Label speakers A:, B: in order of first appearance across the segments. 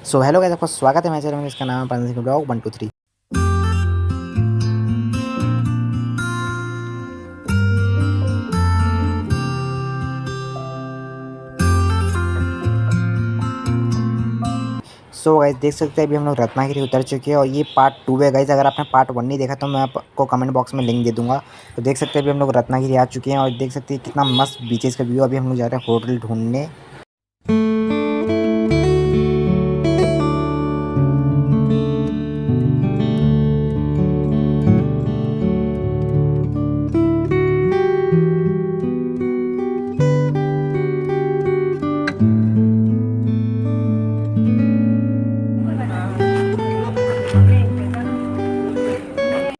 A: So hello guys, आपका स्वागत है मेरे चैनल में। इसका नाम है पंडित सिंह ब्लॉग 123। सो गाइस, देख सकते हैं अभी हम लोग रत्नागिरी उतर चुके हैं और ये पार्ट 2 है गाइस। अगर आपने पार्ट 1 नहीं देखा तो मैं आपको कमेंट बॉक्स में लिंक दे दूंगा। तो देख सकते हैं अभी हम लोग रत्नागिरी आ चुके हैं और देख सकते हैं कितना मस्त बीचेस का व्यू। अभी हम लोग जा रहे हैं होटल ढूंढने।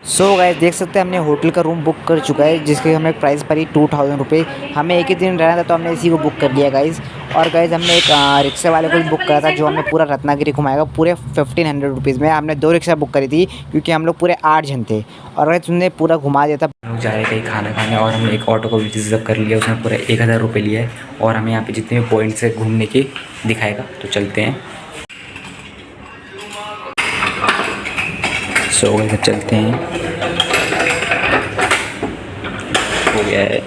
A: सो गाइस, देख सकते हैं हमने होटल का रूम बुक कर चुका है, जिसके हमें प्राइस पड़ी 2000 रुपये। हमें एक ही दिन रहना था तो हमने इसी को बुक कर लिया गाइस। और गाइस हमने एक रिक्शा वाले को भी बुक करा था जो हमें पूरा रत्नागिरी घुमाएगा पूरे 1500 रुपीज़ में। हमने 2 रिक्शा बुक करी थी क्योंकि हम लोग पूरे 8 जन थे और गाइस उन्होंने पूरा घुमा दिया था।
B: हम लोग जा रहे थे खाना खाने और हमने एक ऑटो को भी रिजर्व कर लिया। उसने पूरा 1000 रुपये लिया है और हमें यहाँ पे जितने भी पॉइंट्स है घूमने के दिखाएगा। तो चलते हैं। सो गाइस चलते हैं। हो गया है।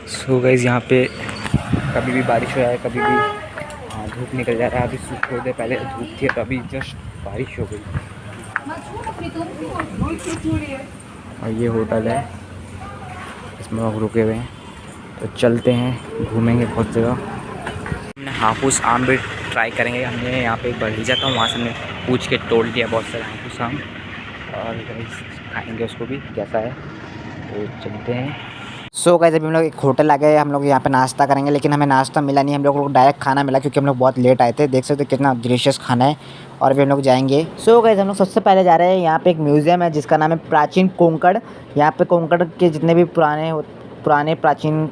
B: सो गाइस यहाँ पे कभी भी बारिश हो जाए, कभी भी धूप निकल जा रहा है। अभी थोड़ी देर पहले धूप थी तो अभी जस्ट बारिश हो गई। और ये होटल है, इसमें लोग रुके हुए हैं। तो चलते हैं, घूमेंगे बहुत जगह। हमने हाफूस आम भी ट्राई करेंगे। हमने यहाँ पे एक बगीचा था, वहाँ से हमने पूछ के तोड़ लिया बहुत सारे हाफूस आम और खाएंगे उसको भी कैसा है। तो चलते हैं।
A: सो गाइस, अभी हम लोग एक होटल आ गए। हम लोग यहाँ पे नाश्ता करेंगे, लेकिन हमें नाश्ता मिला नहीं। हम लोग को डायरेक्ट खाना मिला क्योंकि हम लोग बहुत लेट आए थे। देख सकते हो कितना डिलीशियस खाना है। और अभी हम लोग जाएंगे। सो गाइस, हम लोग सबसे पहले जा रहे हैं। यहाँ पे एक म्यूज़ियम है जिसका नाम है प्राचीन कोंकण। यहाँ पे कोंकण के जितने भी पुराने प्राचीन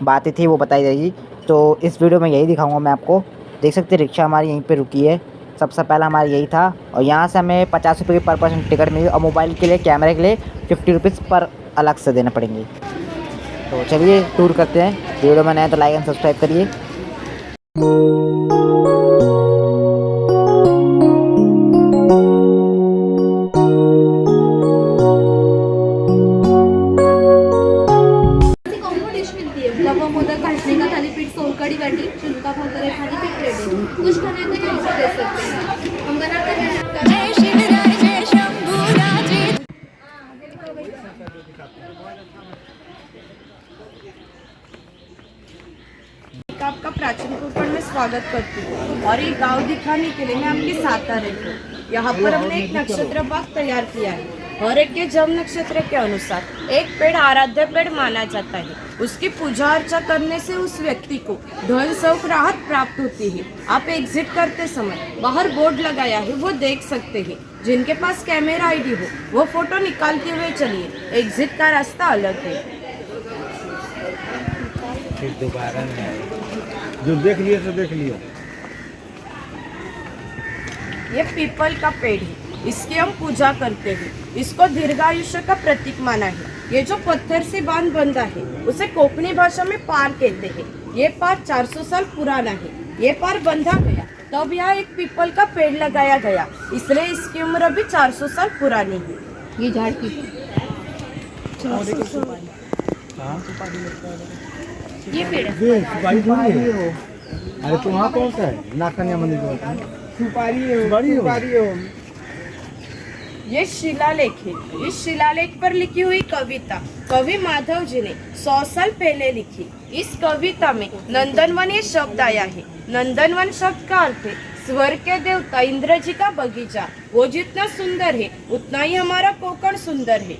A: बातें थी वो बताई जाएगी। तो इस वीडियो में यही दिखाऊँगा मैं आपको। देख सकते हैं रिक्शा हमारी यहीं पर रुकी है। सबसे पहला हमारा यही था और यहाँ से हमें 50 रुपये की पर पर्सन टिकट मिली और मोबाइल के लिए, कैमरे के लिए 50 रुपीज़ पर अलग से देने पड़ेंगे। तो चलिए टूर करते हैं। वीडियो में नए तो लाइक एंड सब्सक्राइब करिए।
C: लव मोदक घाटणे का थालीपीठ, सोलकडी वाटी, झुणका भाकर, थालीपीठ रेडी। कुछ खाने तो ये दे सकते हैं हम बनाते हैं। आपका प्राचीन कोंकण में स्वागत करती हूँ और ये गांव दिखाने के लिए मैं आपके साथ आ रही हूँ। यहाँ पर हमने एक नक्षत्र बाग तैयार किया है। हर एक के जन्म नक्षत्र के अनुसार एक पेड़ आराध्य पेड़ माना जाता है। उसकी पूजा अर्चा करने से उस व्यक्ति को धन सौख राहत प्राप्त होती है। आप एग्जिट करते समय बाहर बोर्ड लगाया है, वो देख सकते हैं। जिनके पास कैमरा आईडी हो वो फोटो निकालते हुए चलिए। एग्जिट का रास्ता अलग है।
D: फिर दोबारा जो देख लिया तो देख लिया।
C: ये पीपल का पेड़ है, इसकी हम पूजा करते हैं। इसको दीर्घायुष्य का प्रतीक माना है। ये जो पत्थर से बांध बंधा है उसे कोंकणी भाषा में पार कहते हैं। ये पार 400 साल पुराना है। ये पार बंधा गया तब यहाँ एक पीपल का पेड़ लगाया गया, इसलिए इसकी उम्र भी 400 साल पुरानी है। ये झाड़ की ये पेड़
D: सुपारी हो। अरे तो वहाँ कौन सा है? नाकन्या मंदिर जो है सुपारी हो।
C: ये शिलालेख है। इस शिलालेख पर लिखी हुई कविता कवि माधव जी ने 100 साल पहले लिखी। इस कविता में नंदनवन ये शब्द आया है। नंदनवन शब्द का अर्थ है स्वर्ग के देवता इंद्र जी का बगीचा। वो जितना सुंदर है उतना ही हमारा कोंकण सुंदर है।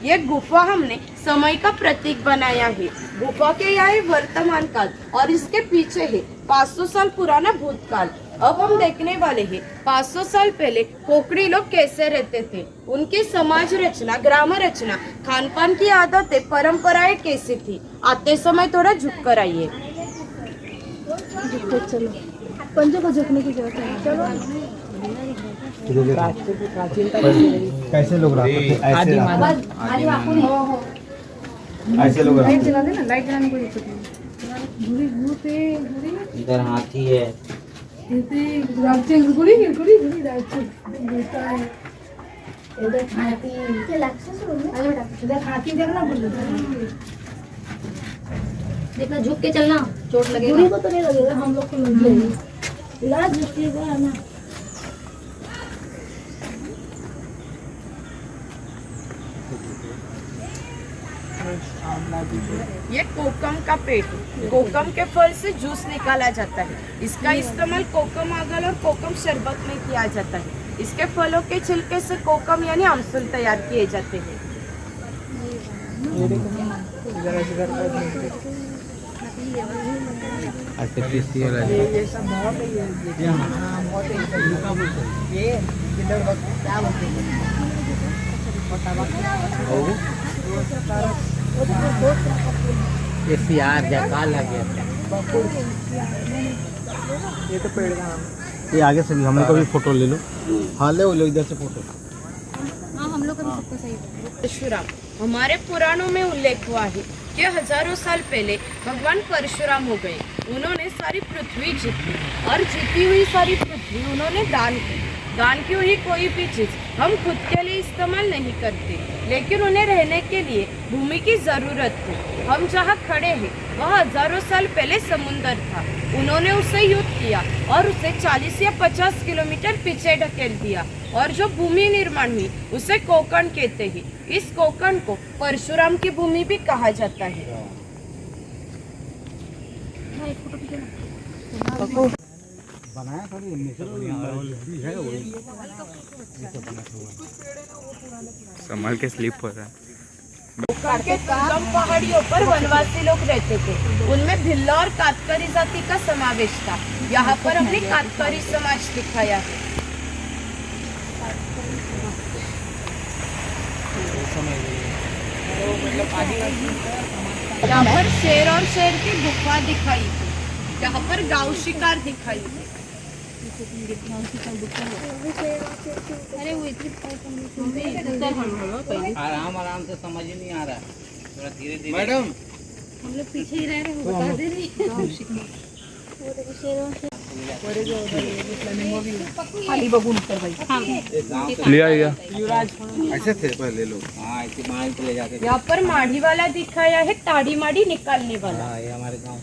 C: ये गुफा हमने समय का प्रतीक बनाया है। गुफा के यहाँ है वर्तमान काल और इसके पीछे है 500 साल पुराना भूतकाल। अब हम देखने वाले हैं 500 साल पहले कोंकणी लोग कैसे रहते थे, उनकी समाज रचना, ग्राम रचना, खान पान की आदतें, परंपराएं कैसी थी। आते समय थोड़ा झुक कर आइए। चलो पंजों को झुकने की जरूरत है। चलो
D: कैसे लोग रहते थे ऐसे ऐसे लोग
C: लाइट जला देना, लाइट जलाने को दिक्कत नहीं। घुड़ी घूते घुड़ी
B: इधर हाथी है।
C: घुड़ी घुड़ी घुड़ी घूमता है। इधर हाथी देखना
E: देखना, झुक के चलना, चोट लगेगा।
C: घुड़ी को तो नहीं लगेगा, हम लोग को लग जाएगी। इलाज झुकेगा ना। ये कोकम का पेट है। कोकम के फल से जूस निकाला जाता है। इसका इस्तेमाल कोकम आगल और कोकम शरबत में किया जाता है। इसके फलों के छिलके से कोकम यानी आमसूल तैयार किए जाते हैं। ये सब बहुत है, ये हाँ, बहुत है। ये किधर क्या बोलते हैं?
D: ये सियार जका लगे।
C: ये तो पेड़ का नाम।
D: ये आगे से भी हम लोग का भी फोटो ले लो। हाँ ले लो इधर से फोटो।
E: हाँ, हम लोग का भी सबका सही है।
C: परशुराम, हमारे पुराणों में उल्लेख हुआ है कि हजारों साल पहले भगवान परशुराम हो गए। उन्होंने सारी पृथ्वी जीती और जीती हुई सारी पृथ्वी उन्होंने दान की। दान की हुई कोई भी चीज हम खुद के लिए इस्तेमाल नहीं करते, लेकिन उन्हें रहने के लिए भूमि की जरूरत थी। हम जहाँ खड़े हैं वह हजारों साल पहले समुंदर था। उन्होंने उससे युद्ध किया और उसे 40 या 50 किलोमीटर पीछे ढकेल दिया और जो भूमि निर्माण हुई उसे कोकण कहते हैं। इस कोकण को परशुराम की भूमि भी कहा जाता है।
D: बनाया थोड़ी नेचुरल है वो।
B: संभाल के स्लिप हो रहा है।
C: कोकण के दुर्गम पहाड़ियों पर वनवासी लोग रहते थे। उनमें भिल्ला और कातकरी जाति का समावेश था। यहाँ पर हमने कातकरी समाज दिखाया है। यहाँ पर शेर और शेर की गुफा दिखाई थी। यहाँ पर गांव शिकार दिखाई थी।
E: अरे वो इतनी
D: आराम आराम से समझ ही नहीं आ रहा है, थोड़ा धीरे धीरे। मैडम
E: हम लोग पीछे ही रह रहे हैं, वो बता दे रही
C: खाली बघून ऊपर भाई।
B: लिया लिया।
D: ऐसे थे पहले लोग। हाँ ऐसे माल पे ले जाते थे।
C: यहाँ पर माड़ी वाला दिखाया है, ताड़ी माड़ी निकालने वाला।
D: हाँ ये हमारे गाँव।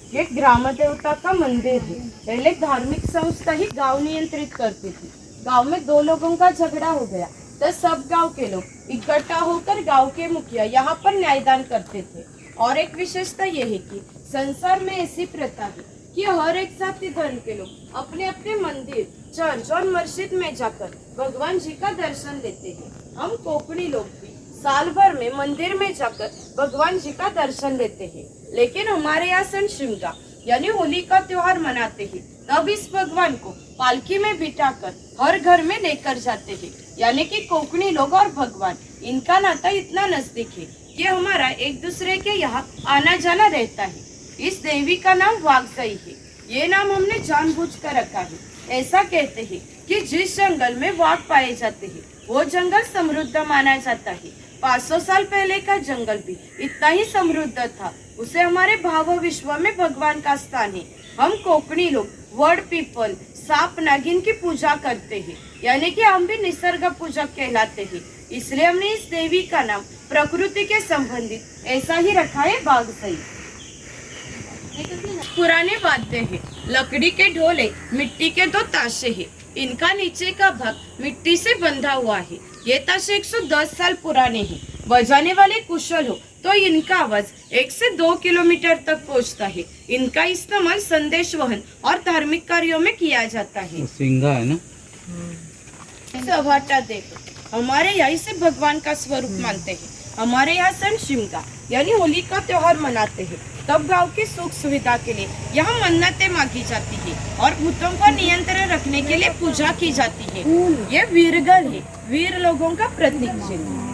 C: ये ग्राम देवता का मंदिर है। पहले धार्मिक संस्था ही गांव नियंत्रित करती थी। गांव में दो लोगों का झगड़ा हो गया तो सब गांव के लोग इकट्ठा होकर गांव के मुखिया यहाँ पर न्यायदान करते थे। और एक विशेषता यह है कि संसार में ऐसी प्रथा है कि हर एक जाति धर्म के लोग अपने अपने मंदिर, चर्च और मस्जिद में जाकर भगवान जी का दर्शन लेते हैं। हम कोकणी लोग भी साल भर में मंदिर में जाकर भगवान जी का दर्शन लेते हैं। लेकिन हमारे यहाँ शिमगा यानी होली का त्योहार मनाते हैं। तब इस भगवान को पालकी में बिठाकर हर घर में लेकर जाते हैं। यानी कि कोकणी लोग और भगवान, इनका नाता इतना नजदीक है कि हमारा एक दूसरे के यहाँ आना जाना रहता है। इस देवी का नाम वागसई है। ये नाम हमने जानबूझकर रखा है। ऐसा कहते हैं कि जिस जंगल में वाघ पाए जाते हैं वो जंगल समृद्ध माना जाता है। 500 साल पहले का जंगल भी इतना ही समृद्ध था। उसे हमारे भाव विश्व में भगवान का स्थान है। हम कोकणी लोग वड पीपल, सांप, नागिन की पूजा करते हैं। यानी कि हम भी निसर्ग पूजक कहलाते हैं। इसलिए हमने इस देवी का नाम प्रकृति के संबंधित ऐसा ही रखा है, वागसई। पुराने वाद्य है। लकड़ी के ढोले, मिट्टी के 2 ताशे हैं। इनका नीचे का भाग मिट्टी से बंधा हुआ है। ये ताशे 110 साल पुराने हैं। बजाने वाले कुशल हो तो इनका आवाज 1 से 2 किलोमीटर तक पहुंचता है। इनका इस्तेमाल संदेश वहन और धार्मिक कार्यों में किया जाता है।
D: सिंगा है ना।
C: सभाटा देखो, हमारे यहाँ इसे भगवान का स्वरूप मानते हैं। हमारे यहाँ शिमगा यानी होली का त्योहार मनाते हैं। तब गांव की सुख सुविधा के लिए यहाँ मन्नतें मांगी जाती है और भूतों पर नियंत्रण रखने के लिए पूजा की जाती है। ये वीरगल है, वीर लोगों का प्रतीक चिन्ह।